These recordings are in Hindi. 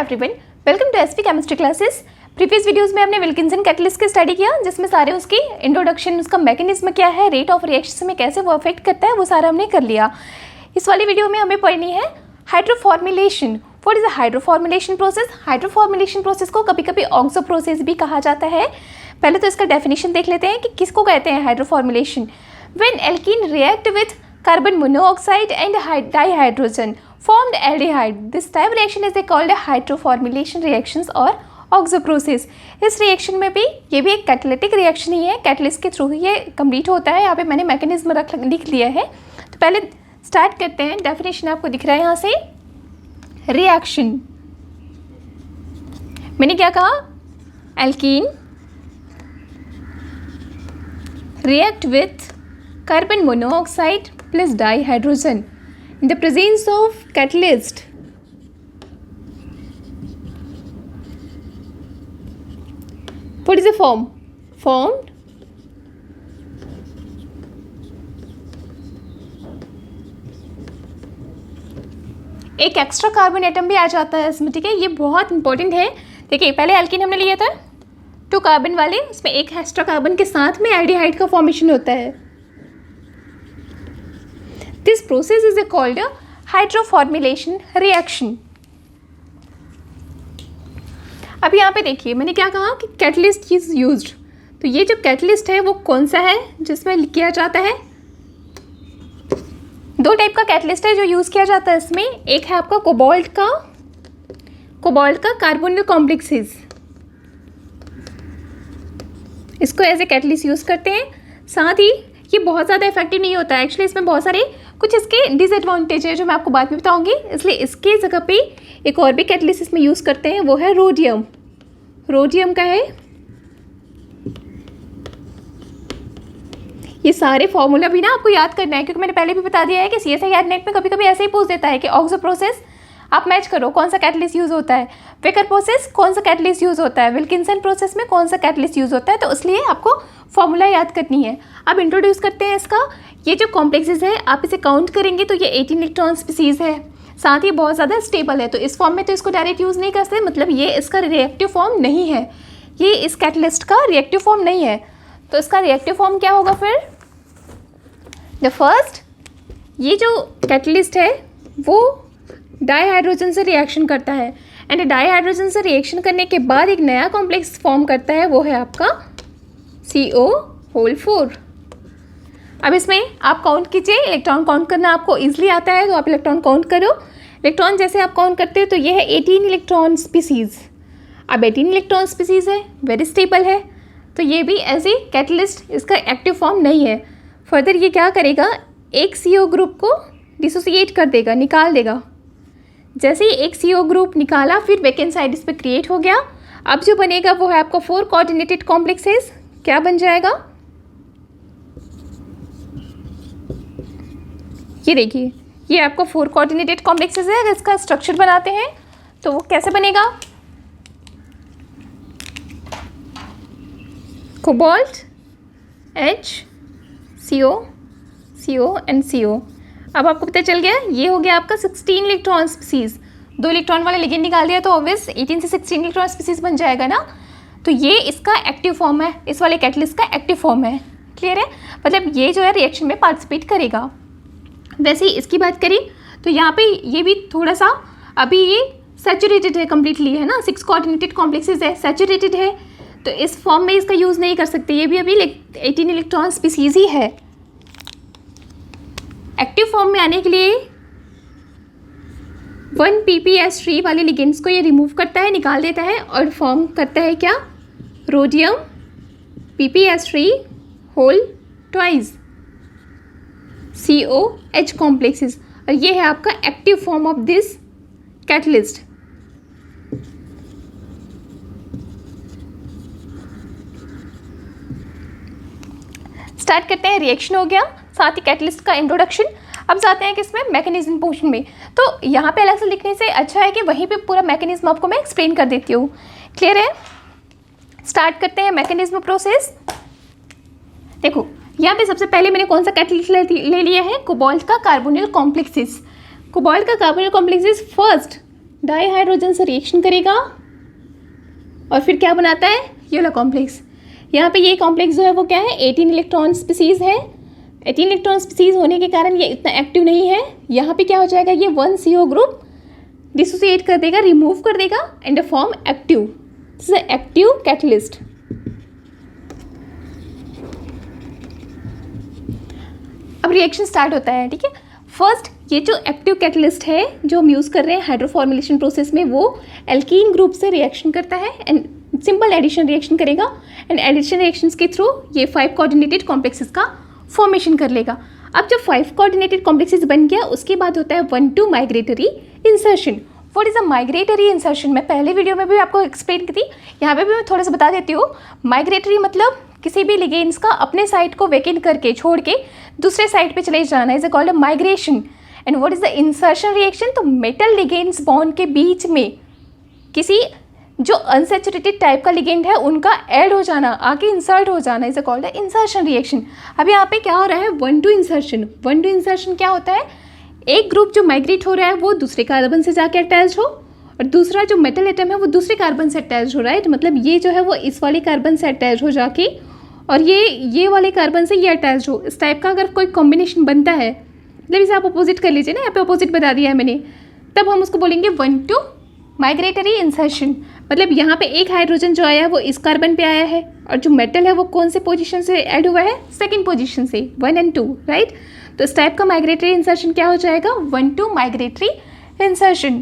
Everyone, welcome to SP chemistry classes. Previous videos में हमने विल्किंसन कैटलिस्ट की स्टडी किया, जिसमें सारे उसकी इंट्रोडक्शन, उसका मैकेनिज्म क्या है, रेट ऑफ रिएक्शन में कैसे वो अफेक्ट करता है, वो सारा हमने कर लिया। इस वाली वीडियो में हमें पढ़नी है hydroformulation. What is the hydroformulation process? Hydroformulation process को कभी कभी ऑक्सो प्रोसेस भी कहा जाता है। पहले तो इसका डेफिनेशन देख लेते हैं कि किसको कहते हैं hydroformulation. When alkene react with carbon monoxide and dihydrogen formed aldehyde. This type reaction is called a hydroformylation reactions और ऑक्सो प्रोसेस। इस रिएक्शन में भी ये भी एक कैटालिटिक रिएक्शन ही है, कैटलिस्ट के थ्रू ही ये कंप्लीट होता है। यहाँ पे मैंने मैकेनिज्म लिख लिया है। तो पहले स्टार्ट करते हैं। डेफिनेशन आपको दिख रहा है यहाँ से। रिएक्शन मैंने क्या कहा? Alkene react with carbon monoxide plus dihydrogen in the presence of catalyst. What is the form? Formed एक एक्स्ट्रा कार्बन एटम भी आ जाता है इसमें, ठीक है। ये बहुत इंपॉर्टेंट है। देखिए, पहले एल्कीन हमने लिया था 2 कार्बन वाले, उसमें एक एक्स्ट्रा कार्बन के साथ में एल्डिहाइड का फॉर्मेशन होता है। This process is called a hydroformylation reaction. अब यहाँ पे देखिए, मैंने क्या कहा कि कैटलिस्ट इज यूज्ड। तो ये जो कैटलिस्ट है वो कौन सा है जिसमें किया जाता है? 2 टाइप का कैटलिस्ट है जो यूज़ किया जाता है इसमें। एक है आपका कोबाल्ट का कार्बोनिल कॉम्प्लेक्सेस, इसको एज ए कैटलिस्ट यूज़ करते हैं। साथ ही ये बहुत ज़्यादा इफेक्टिव नहीं होता है एक्चुअली, इसमें बहुत सारे कुछ इसके डिसएडवांटेज है जो मैं आपको बाद में बताऊंगी। इसलिए इसके जगह पे एक और भी कैटलिस्ट इसमें यूज़ करते हैं, वो है रोडियम। रोडियम का है। ये सारे फॉर्मूला भी ना आपको याद करना है, क्योंकि मैंने पहले भी बता दिया है कि CSIR नेट में कभी कभी ऐसे ही पूछ देता है कि ऑक्सो प्रोसेस आप मैच करो, कौन सा कैटलिस्ट यूज़ होता है। वेकर प्रोसेस कौन सा कैटलिस्ट यूज़ होता है, विल्किंसन प्रोसेस में कौन सा कैटलिस्ट यूज़ होता है। तो इसलिए आपको फॉर्मूला याद करनी है। अब इंट्रोड्यूस करते हैं इसका। ये जो कॉम्प्लेक्सेस है, आप इसे काउंट करेंगे तो ये 18 इलेक्ट्रॉन स्पीसीज है। साथ ही बहुत ज़्यादा स्टेबल है, तो इस फॉर्म में तो इसको डायरेक्ट यूज़ नहीं कर सकते, मतलब ये इसका रिएक्टिव फॉर्म नहीं है, ये इस कैटलिस्ट का रिएक्टिव फॉर्म नहीं है। तो इसका रिएक्टिव फॉर्म क्या होगा फिर? द फर्स्ट, ये जो कैटलिस्ट है वो डाइहाइड्रोजन से रिएक्शन करता है, एंड डाइहाइड्रोजन से रिएक्शन करने के बाद एक नया कॉम्प्लेक्स फॉर्म करता है, वो है आपका CO4। अब इसमें आप काउंट कीजिए, इलेक्ट्रॉन काउंट करना आपको इजीली आता है तो आप इलेक्ट्रॉन काउंट करो। इलेक्ट्रॉन जैसे आप काउंट करते हो तो ये है 18 इलेक्ट्रॉन स्पीसीज। अब 18 इलेक्ट्रॉन स्पीसीज है, वेरी स्टेबल है, तो ये भी एज ए कैटलिस्ट इसका एक्टिव फॉर्म नहीं है। फर्दर ये क्या करेगा, एक CO ग्रुप को डिसोसिएट कर देगा, निकाल देगा। जैसे ही एक CO ग्रुप निकाला, फिर वैकेंट साइड इस पर क्रिएट हो गया। अब जो बनेगा वो है आपका 4 कोऑर्डिनेटेड कॉम्प्लेक्सेस। क्या बन जाएगा? ये देखिए, ये आपको 4 कोऑर्डिनेटेड कॉम्प्लेक्सेस है। अगर इसका स्ट्रक्चर बनाते हैं तो वो कैसे बनेगा? Cobalt H CO and CO। अब आपको पता चल गया, ये हो गया आपका 16 इलेक्ट्रॉन स्पीसीज। 2 इलेक्ट्रॉन वाला लिगेंड निकाल दिया तो ऑब्वियस 18 से 16 इलेक्ट्रॉन स्पीसीज बन जाएगा ना। तो ये इसका एक्टिव फॉर्म है, इस वाले कैटलिस्ट का एक्टिव फॉर्म है। क्लियर है? मतलब ये जो है रिएक्शन में पार्टिसिपेट करेगा। वैसे ही इसकी बात करें तो यहाँ पे ये भी थोड़ा सा, अभी ये सैचुरेटेड है कम्प्लीटली, है ना। 6 कोऑर्डिनेटेड कॉम्प्लेक्सेस है, सैचुरेटेड है, तो इस फॉर्म में इसका यूज़ नहीं कर सकते। ये भी अभी 18 इलेक्ट्रॉन स्पीसीज ही है। एक्टिव फॉर्म में आने के लिए 1 ppS3 वाले लिगेंड्स को ये रिमूव करता है, निकाल देता है, और फॉर्म करता है क्या? Rhodium ppS3 whole twice COH complexes. और ये है आपका active form of this catalyst. Start करते हैं। रिएक्शन हो गया, साथ ही कैटलिस्ट का इंट्रोडक्शन। अब जाते हैं कि इसमें मैकेनिज्म पोर्शन में। तो यहाँ पे अलग से लिखने से अच्छा है कि वहीं पे पूरा मैकेनिज्म आपको मैं एक्सप्लेन कर देती हूँ। क्लियर है? स्टार्ट करते हैं मैकेनिज्म प्रोसेस। देखो, यहाँ पे सबसे पहले मैंने कौन सा कैटलिस्ट ले लिया है? कोबाल्ट का कार्बोनिल कॉम्प्लेक्सेस। कोबाल्ट का carbonyl complexes first di hydrogen से रिएक्शन करेगा और फिर क्या बनाता है, ये वाला कॉम्प्लेक्स। यहाँ पे ये कॉम्प्लेक्स जो है वो क्या है, 18 इलेक्ट्रॉन स्पीसीज है। 18 इलेक्ट्रॉन स्पीसीज होने के कारण ये इतना एक्टिव नहीं है। यहाँ पे क्या हो जाएगा, ये 1 CO ग्रुप डिसोसिएट कर देगा, रिमूव कर देगा and form active, this is active catalyst. अब रिएक्शन स्टार्ट होता है, ठीक है। फर्स्ट ये जो एक्टिव कैटलिस्ट है जो हम यूज़ कर रहे हैं हाइड्रोफॉर्मुलेशन प्रोसेस में, वो एल्कीन ग्रुप से रिएक्शन करता है एंड सिंपल एडिशन रिएक्शन करेगा एंड एडिशन रिएक्शंस के थ्रू ये 5 कोऑर्डिनेटेड कॉम्प्लेक्सेस का फॉर्मेशन कर लेगा। अब जब 5 कोऑर्डिनेटेड कॉम्प्लेक्सेस बन गया उसके बाद होता है 1-2 migratory insertion. What is a migratory insertion, मैं पहले वीडियो में भी आपको एक्सप्लेन की थी, यहाँ पे भी मैं थोड़ा सा बता देती हूँ। माइग्रेटरी मतलब किसी भी लिगेंड्स का अपने साइट को वेकेंट करके छोड़ के दूसरे साइट पे चले जाना, is called a migration. And what is the insertion reaction, तो मेटल लिगेंड्स बॉन्ड के बीच में किसी जो अनसैचुरेटेड टाइप का लिगेंड है उनका ऐड हो जाना, आके इंसर्ट हो जाना, is called a insertion reaction. अब यहाँ पे क्या हो रहा है, 1-2 इंसर्शन। 1-2 इंसर्शन क्या होता है, एक ग्रुप जो माइग्रेट हो रहा है वो दूसरे कार्बन से जाके अटैच हो और दूसरा जो मेटल एटम है वो दूसरे कार्बन से अटैच हो, राइट। मतलब ये जो है वो इस वाले कार्बन से अटैच हो जाके और ये वाले कार्बन से ये अटैच हो, इस टाइप का अगर कोई कॉम्बिनेशन बनता है, मतलब इसे आप अपोजिट कर लीजिए ना, यहाँ पे अपोजिट बता दिया है मैंने, तब हम उसको बोलेंगे 1-2 माइग्रेटरी इंसर्शन। मतलब यहाँ पे एक हाइड्रोजन जो आया है वो इस कार्बन पे आया है और जो मेटल है वो कौन से पोजीशन से ऐड हुआ है, सेकंड पोजीशन से, 1 और 2, राइट। तो इस टाइप का माइग्रेटरी इंसर्शन क्या हो जाएगा, 1-2 माइग्रेटरी इंसर्शन।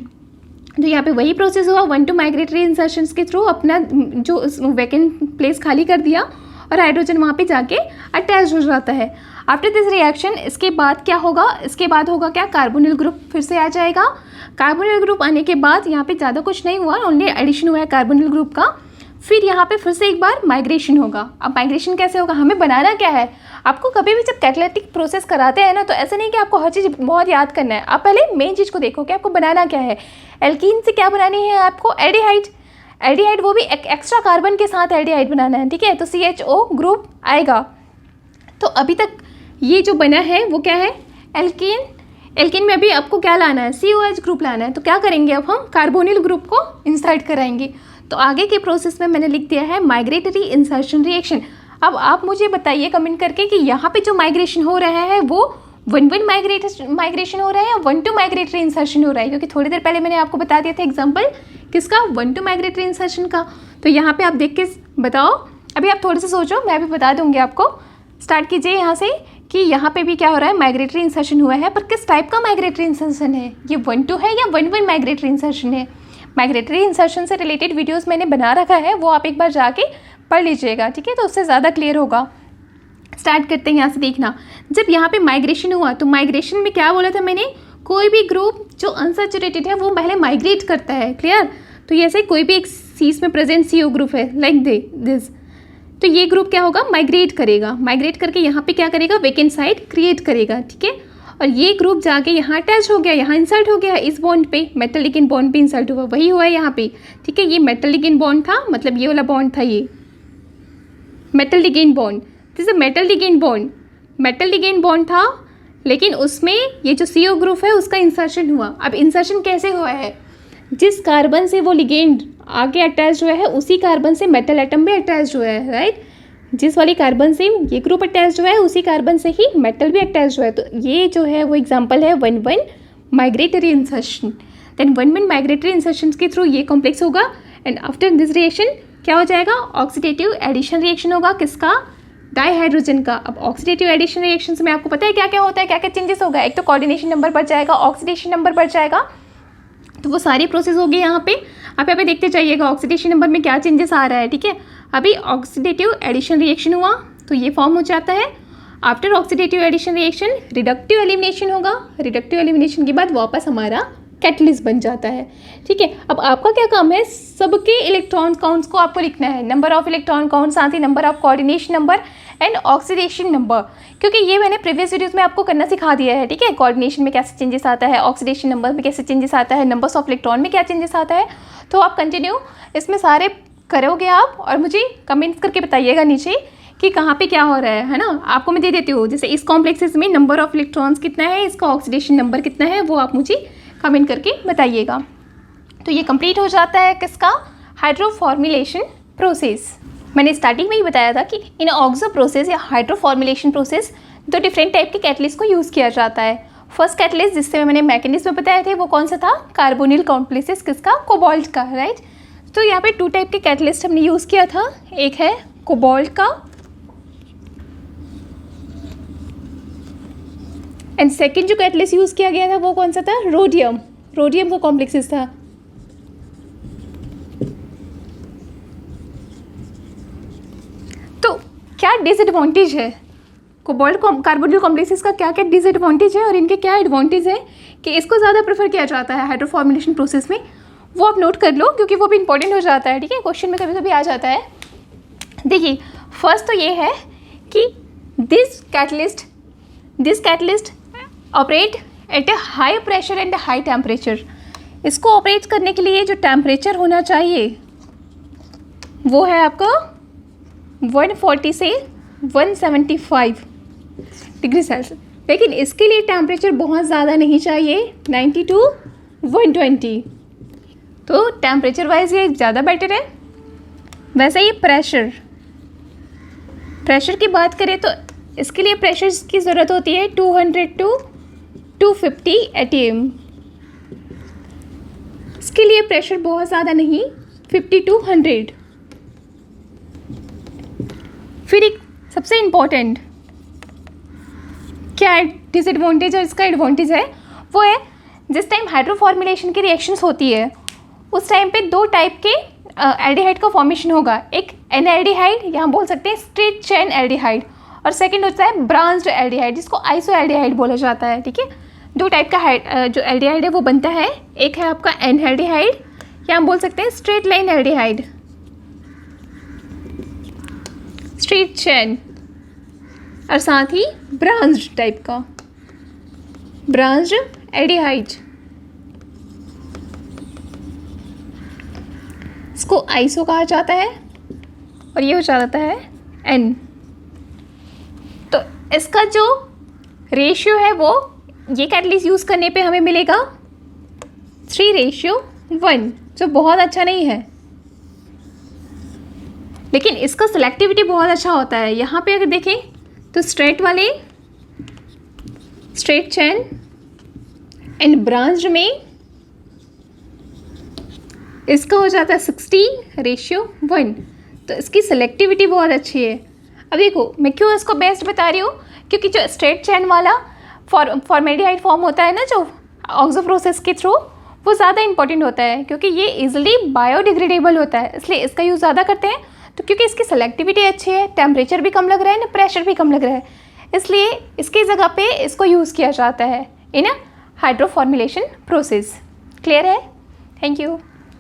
तो यहाँ पे वही प्रोसेस हुआ, 1-2 माइग्रेटरी इंसर्शन के थ्रू अपना जो वैकेंट प्लेस खाली कर दिया और हाइड्रोजन वहाँ पे जाके अटैच हो जाता है। आफ्टर दिस रिएक्शन इसके बाद क्या होगा, इसके बाद होगा क्या, कार्बोनिल ग्रुप फिर से आ जाएगा। कार्बोनिल ग्रुप आने के बाद यहाँ पे ज़्यादा कुछ नहीं हुआ, ओनली एडिशन हुआ है कार्बोनिल ग्रुप का। फिर यहाँ पे फिर से एक बार माइग्रेशन होगा। अब माइग्रेशन कैसे होगा, हमें बनाना क्या है, आपको कभी भी जब कैटालिटिक प्रोसेस कराते हैं ना तो ऐसा नहीं कि आपको हर चीज़ बहुत याद करना है, आप पहले मेन चीज़ को देखो कि आपको बनाना क्या है। एल्कीन से क्या बनानी है आपको, एल्डिहाइड। एल्डिहाइड वो भी एक एक्स्ट्रा कार्बन के साथ एल्डिहाइड बनाना है, ठीक है। तो CHO ग्रुप आएगा। तो अभी तक ये जो बना है वो क्या है, एल्कीन। एल्कीन में अभी आपको क्या लाना है, COH ग्रुप लाना है। तो क्या करेंगे, अब हम कार्बोनिल ग्रुप को इंसर्ट कराएंगे। तो आगे के प्रोसेस में मैंने लिख दिया है माइग्रेटरी इंसर्शन रिएक्शन। अब आप मुझे बताइए कमेंट करके कि यहाँ पे जो माइग्रेशन हो रहा है वो 1-1 माइग्रेशन हो रहा है या 1-2 माइग्रेटरी इंसर्शन हो रहा है, क्योंकि थोड़ी देर पहले मैंने आपको बता दिया था एग्जाम्पल किसका, 1-2 माइग्रेटरी इंसर्शन का। तो यहाँ पे आप देख के बताओ, अभी आप थोड़े से सोचो, मैं भी बता दूंगी आपको। स्टार्ट कीजिए यहाँ से कि यहाँ पे भी क्या हो रहा है, माइग्रेटरी इंसर्शन हुआ है, पर किस टाइप का माइग्रेटरी इंसर्शन है, ये 1-2 है या 1-1 माइग्रेटरी इंसर्शन है। माइग्रेटरी इंसर्शन से रिलेटेड वीडियोस मैंने बना रखा है, वो आप एक बार जाके पढ़ लीजिएगा, ठीक है, तो उससे ज़्यादा क्लियर होगा। स्टार्ट करते हैं यहाँ से देखना। जब यहाँ पे माइग्रेशन हुआ तो माइग्रेशन में क्या बोला था मैंने, कोई भी ग्रुप जो अनसैचुरेटेड है वो पहले माइग्रेट करता है, क्लियर। तो ऐसे कोई भी एक सीस में प्रेजेंट CO ग्रुप है लाइक दिस, तो ये ग्रुप क्या होगा, माइग्रेट करेगा। माइग्रेट करके यहाँ पे क्या करेगा, वेकेंट साइट क्रिएट करेगा, ठीक है। और ये ग्रुप जाके यहाँ अटैच हो गया, यहाँ इंसर्ट हो गया इस बॉन्ड पे, मेटल लिगेंड बॉन्ड पे इंसर्ट हुआ, वही हुआ है यहाँ पे, ठीक है। ये मेटल लिगेंड बॉन्ड था, मतलब ये वाला बॉन्ड था, ये metal ligand bond, this is metal ligand bond, metal ligand bond था, लेकिन उसमें ये जो CO ग्रुप है उसका इंसर्शन हुआ। अब इंसर्शन कैसे हुआ है, जिस कार्बन से वो लिगेंड आगे अटैच हुआ है उसी कार्बन से मेटल एटम भी अटैच हुआ है, राइट। जिस वाली कार्बन से ये ग्रुप अटैच हुआ है उसी कार्बन से ही मेटल भी अटैच हुआ है। तो ये जो है वो एग्जांपल है 1-1 migratory insertion. Then 1-1 migratory insertion के थ्रू ये कॉम्प्लेक्स होगा एंड आफ्टर दिस रिएक्शन क्या हो जाएगा, ऑक्सीडेटिव एडिशन रिएक्शन होगा, किसका, डाईहाइड्रोजन का। अब ऑक्सीडेटिव एडिशन रिएक्शन में आपको पता है क्या क्या होता है, क्या क्या चेंजेस होगा, एक तो कोऑर्डिनेशन नंबर बढ़ जाएगा, ऑक्सीडेशन नंबर बढ़ जाएगा, तो वो सारी प्रोसेस होगी यहाँ पे। आप यहाँ पे देखते जाइएगा ऑक्सीडेशन नंबर में क्या चेंजेस आ रहा है, ठीक है। अभी ऑक्सीडेटिव एडिशन रिएक्शन हुआ तो ये फॉर्म हो जाता है। After oxidative addition reaction reductive elimination होगा, रिडक्टिव एलिमिनेशन के बाद वापस हमारा कैटलिस्ट बन जाता है, ठीक है। अब आपका क्या काम है, सबके इलेक्ट्रॉन काउंट्स को आपको लिखना है, नंबर ऑफ इलेक्ट्रॉन काउंट, साथ ही number of coordination number and oxidation number, क्योंकि ये मैंने प्रीवियस वीडियोस में आपको करना सिखा दिया है, ठीक है। कोऑर्डिनेशन में कैसे चेंजेस आता है, ऑक्सीडेशन नंबर में कैसे चेंजेस आता है, नंबर्स ऑफ इलेक्ट्रॉन में क्या चेंजेस आता है, तो आप कंटिन्यू इसमें सारे करोगे आप और मुझे कमेंट्स करके बताइएगा नीचे कि कहाँ पे क्या हो रहा है ना। आपको मैं दे देती हूँ, जैसे इस कॉम्प्लेक्सेस में नंबर ऑफ इलेक्ट्रॉन्स कितना है, इसका ऑक्सीडेशन नंबर कितना है, वो आप मुझे कमेंट करके बताइएगा। तो ये कंप्लीट हो जाता है किसका, हाइड्रोफॉर्मुलेशन प्रोसेस। मैंने स्टार्टिंग में ही बताया था कि इन ऑक्सो प्रोसेस या हाइड्रोफॉर्मुलेशन प्रोसेस दो डिफरेंट टाइप के कैटलिस्ट को यूज़ किया जाता है। फर्स्ट कैटलिस्ट जिससे मैंने मैकेनिज्म बताए थे वो कौन सा था, कार्बोनिल कॉम्प्लेक्सेस किसका, कोबाल्ट का, राइट। तो यहाँ पे 2 टाइप के कैटलिस्ट हमने यूज़ किया था, एक है कोबाल्ट का एंड सेकंड जो कैटलिस्ट यूज़ किया गया था वो कौन सा था, रोडियम, रोडियम का कॉम्प्लेक्सेस था। तो क्या डिसएडवांटेज है कोबाल्ट कार्बोनिल कॉम्प्लेक्सेस का, क्या क्या डिसएडवांटेज है और इनके क्या एडवांटेज है कि इसको ज़्यादा प्रेफर किया जाता है हाइड्रोफॉर्मुलेशन प्रोसेस में, वो आप नोट कर लो क्योंकि वो भी इंपॉर्टेंट हो जाता है, ठीक है, क्वेश्चन में कभी कभी आ जाता है। देखिए फर्स्ट तो ये है कि this catalyst operate at A high pressure and high temperature. इसको ऑपरेट करने के लिए जो टेम्परेचर होना चाहिए वो है आपका 140 से 175 डिग्री सेल्सियस, लेकिन इसके लिए टेम्परेचर बहुत ज़्यादा नहीं चाहिए, 90 to 120। तो टेम्परेचर वाइज ये ज़्यादा बेटर है। वैसे ही प्रेशर की बात करें तो इसके लिए प्रेशर की ज़रूरत होती है 200 to 250 atm। इसके लिए प्रेशर बहुत ज़्यादा नहीं, 50 to 100। फिर एक सबसे इम्पोर्टेंट क्या डिसएडवांटेज और इसका एडवांटेज है वो है जिस टाइम हाइड्रोफॉर्मुलेशन की रिएक्शंस होती है उस टाइम पे 2 टाइप के एल्डिहाइड का फॉर्मेशन होगा, एक एनएल्डिहाइड, यहाँ बोल सकते हैं स्ट्रेट चेन एल्डिहाइड, और सेकंड होता है ब्रांच्ड एल्डिहाइड जिसको आइसो एल्डिहाइड बोला जाता है, ठीक है। 2 टाइप का जो एल्डिहाइड है वो बनता है, एक है आपका एनएल्डिहाइड या हम बोल सकते हैं straight line aldehyde, straight chain, और साथ ही ब्रांच्ड टाइप का ब्रांच्ड एल्डिहाइड, इसको आइसो कहा जाता है और ये हो जाता है एन। तो इसका जो रेशियो है वो ये कैटलिस्ट यूज़ करने पे हमें मिलेगा 3:1, जो बहुत अच्छा नहीं है, लेकिन इसका सिलेक्टिविटी बहुत अच्छा होता है। यहाँ पे अगर देखें तो स्ट्रेट चेन एंड ब्रांच्ड में इसका हो जाता है 16:1, तो इसकी सिलेक्टिविटी बहुत अच्छी है। अब देखो मैं क्यों इसको बेस्ट बता रही हूँ, क्योंकि जो स्ट्रेट चेन वाला फॉर्मेल्डिहाइड फॉर्म होता है ना जो ऑक्सो प्रोसेस के थ्रू, वो ज़्यादा इंपॉर्टेंट होता है क्योंकि ये इजीली बायोडिग्रेडेबल होता है, इसलिए इसका यूज़ ज़्यादा करते हैं। तो क्योंकि इसकी सेलेक्टिविटी अच्छी है, टेम्परेचर भी कम लग रहा है ना, प्रेशर भी कम लग रहा है, इसलिए इसकी जगह पे इसको यूज़ किया जाता है इन हाइड्रोफॉर्मुलेशन प्रोसेस। क्लियर है? Thank you.